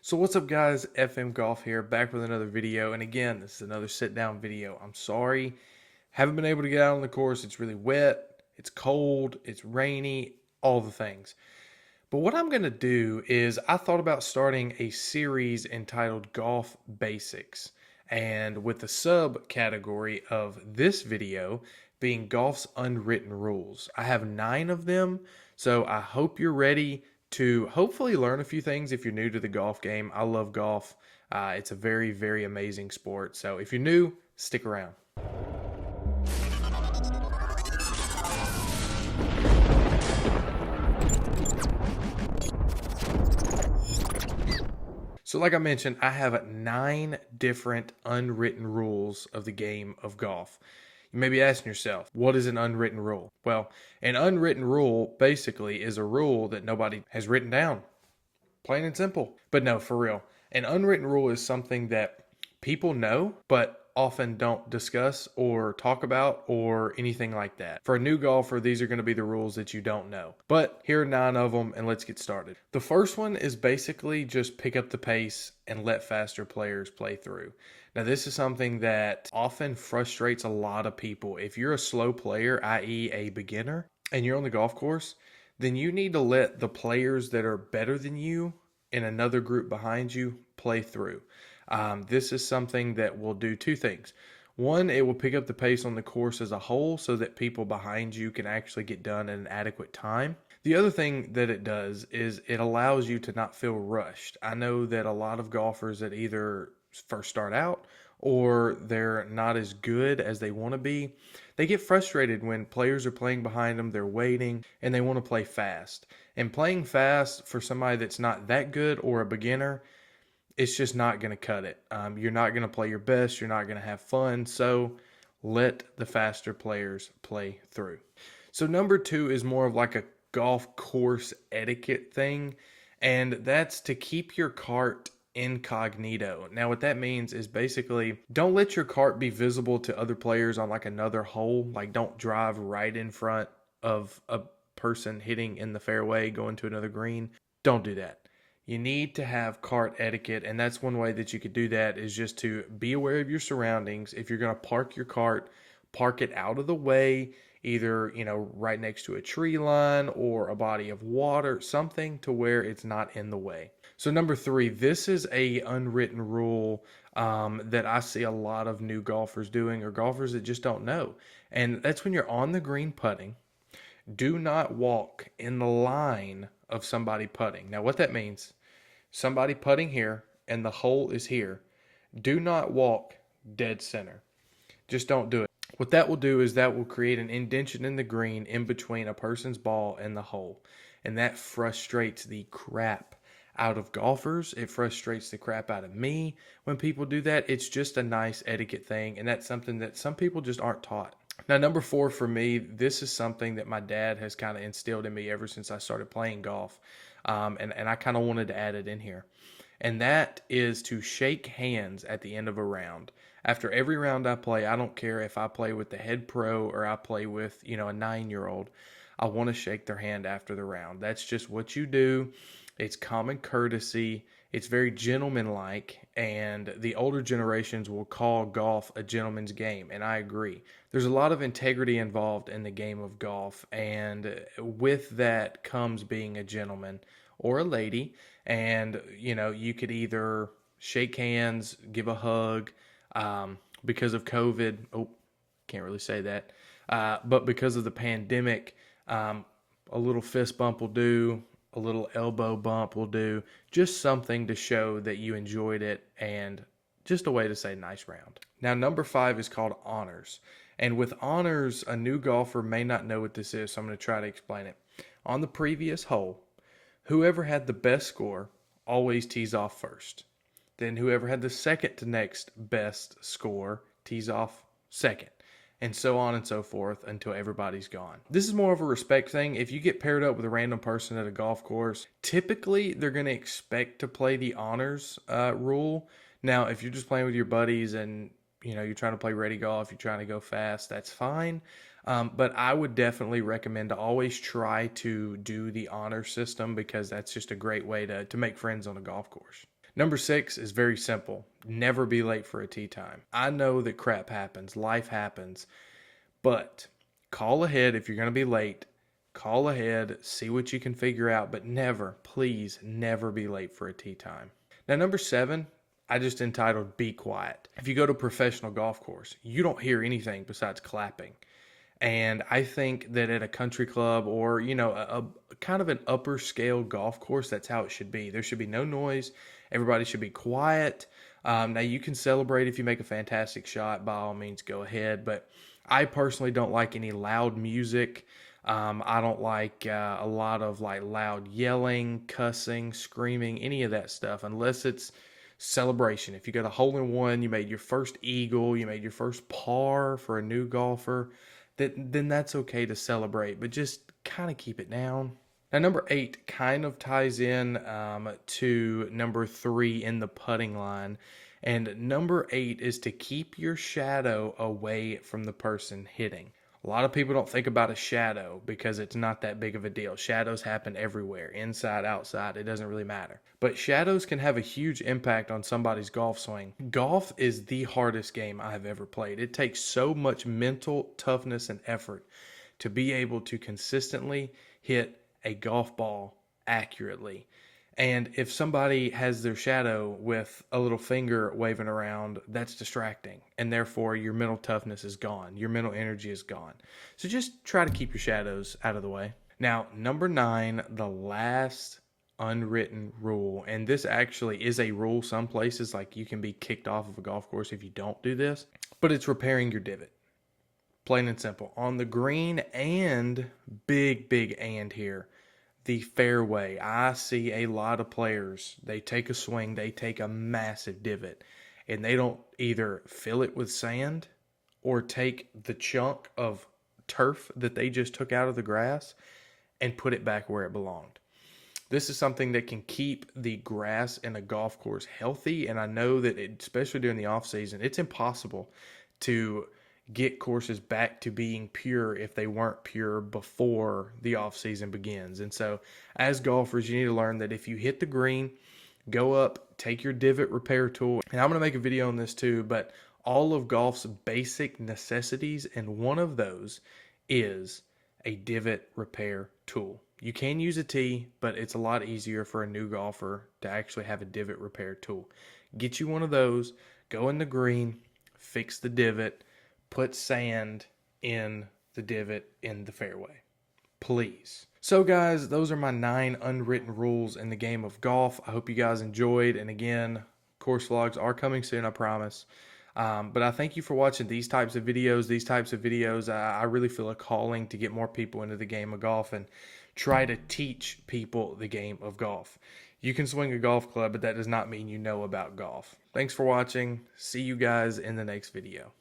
So what's up guys, FM Golf here, back with another video, and again, this is another sit down video. I'm sorry, haven't been able to get out on the course. It's really wet, it's cold, it's rainy, all the things. But what I'm going to do is I thought about starting a series entitled Golf Basics, and with the subcategory of this video being golf's unwritten rules. I have 9 of them, so I hope you're ready to hopefully learn a few things if you're new to the golf game. I love golf. It's a very, very amazing sport. So if you're new, stick around. So like I mentioned, I have 9 different unwritten rules of the game of golf. You may be asking yourself, what is an unwritten rule? Well, an unwritten rule basically is a rule that nobody has written down. Plain and simple. But no, for real. An unwritten rule is something that people know, but often don't discuss or talk about or anything like that. For a new golfer, these are going to be the rules that you don't know. But here are 9 of them, and let's get started. The first one is basically just pick up the pace and let faster players play through. Now, this is something that often frustrates a lot of people. If you're a slow player, i.e. a beginner, and you're on the golf course, then you need to let the players that are better than you in another group behind you play through. This is something that will do 2 things. One, it will pick up the pace on the course as a whole so that people behind you can actually get done in an adequate time. The other thing that it does is it allows you to not feel rushed. I know that a lot of golfers that either first start out or they're not as good as they want to be, they get frustrated when players are playing behind them, they're waiting, and they want to play fast. And playing fast for somebody that's not that good or a beginner, it's just not going to cut it. You're not going to play your best. You're not going to have fun. So let the faster players play through. So number 2 is more of like a golf course etiquette thing, and that's to keep your cart incognito. Now what that means is basically don't let your cart be visible to other players on like another hole. Like don't drive right in front of a person hitting in the fairway going to another green. Don't do that. You need to have cart etiquette, and that's one way that you could do that is just to be aware of your surroundings. If you're going to park your cart, park it out of the way, either, right next to a tree line or a body of water, something to where it's not in the way. So number 3, this is a unwritten rule that I see a lot of new golfers doing, or golfers that just don't know. And that's when you're on the green putting, do not walk in the line of somebody putting. Now what that means, somebody putting here and the hole is here, do not walk dead center. Just don't do it. What that will do is that will create an indentation in the green in between a person's ball and the hole. And that frustrates the crap out of golfers. It frustrates the crap out of me when people do that. It's just a nice etiquette thing, and that's something that some people just aren't taught. Now, number 4 for me, this is something that my dad has kind of instilled in me ever since I started playing golf. And I kind of wanted to add it in here. And that is to shake hands at the end of a round. After every round I play, I don't care if I play with the head pro or I play with, a 9-year-old. I want to shake their hand after the round. That's just what you do. It's common courtesy. It's very gentlemanlike, and the older generations will call golf a gentleman's game, and I agree. There's a lot of integrity involved in the game of golf, and with that comes being a gentleman or a lady, and, you could either shake hands, give a hug, because of COVID. Oh, can't really say that. But because of the pandemic, a little fist bump will do. A little elbow bump will do. Just something to show that you enjoyed it and just a way to say nice round. Now, number 5 is called honors. And with honors, a new golfer may not know what this is, so I'm going to try to explain it. On the previous hole, whoever had the best score always tees off first. Then whoever had the second to next best score tees off second. And so on and so forth until everybody's gone. This is more of a respect thing. If you get paired up with a random person at a golf course, typically they're going to expect to play the honors rule. Now, if you're just playing with your buddies and you're trying to play ready golf, you're trying to go fast, that's fine. But I would definitely recommend to always try to do the honor system because that's just a great way to make friends on a golf course. Number 6 is very simple. Never be late for a tee time. I know that crap happens, life happens, but call ahead if you're going to be late. Call ahead, see what you can figure out, but never, please, never be late for a tee time. Now, number 7, I just entitled Be Quiet. If you go to a professional golf course, you don't hear anything besides clapping. And I think that at a country club or, a kind of an upper scale golf course, that's how it should be. There should be no noise. Everybody should be quiet. Now, you can celebrate if you make a fantastic shot. By all means, go ahead. But I personally don't like any loud music. I don't like a lot of like loud yelling, cussing, screaming, any of that stuff, unless it's celebration. If you got a hole in one, you made your first eagle, you made your first par for a new golfer, then that's okay to celebrate, but just kind of keep it down. Now, number 8 kind of ties in to number 3 in the putting line. And number 8 is to keep your shadow away from the person hitting. A lot of people don't think about a shadow because it's not that big of a deal. Shadows happen everywhere, inside, outside, it doesn't really matter. But shadows can have a huge impact on somebody's golf swing. Golf is the hardest game I have ever played. It takes so much mental toughness and effort to be able to consistently hit a golf ball accurately. And if somebody has their shadow with a little finger waving around, that's distracting. And therefore, your mental toughness is gone. Your mental energy is gone. So just try to keep your shadows out of the way. Now, number 9, the last unwritten rule. And this actually is a rule some places, like you can be kicked off of a golf course if you don't do this. But it's repairing your divot. Plain and simple. On the green and big and here. The fairway. I see a lot of players, they take a swing, they take a massive divot, and they don't either fill it with sand or take the chunk of turf that they just took out of the grass and put it back where it belonged. This is something that can keep the grass in a golf course healthy, and I know that especially during the off season, it's impossible to get courses back to being pure if they weren't pure before the off season begins. And so as golfers, you need to learn that if you hit the green, go up, take your divot repair tool. And I'm going to make a video on this too, but all of golf's basic necessities, and one of those is a divot repair tool. You can use a tee, but it's a lot easier for a new golfer to actually have a divot repair tool. Get you one of those, go in the green, fix the divot, put sand in the divot in the fairway, please. So guys, those are my 9 unwritten rules in the game of golf. I hope you guys enjoyed. And again, course vlogs are coming soon, I promise. But I thank you for watching these types of videos. I really feel a calling to get more people into the game of golf and try to teach people the game of golf. You can swing a golf club, but that does not mean you know about golf. Thanks for watching. See you guys in the next video.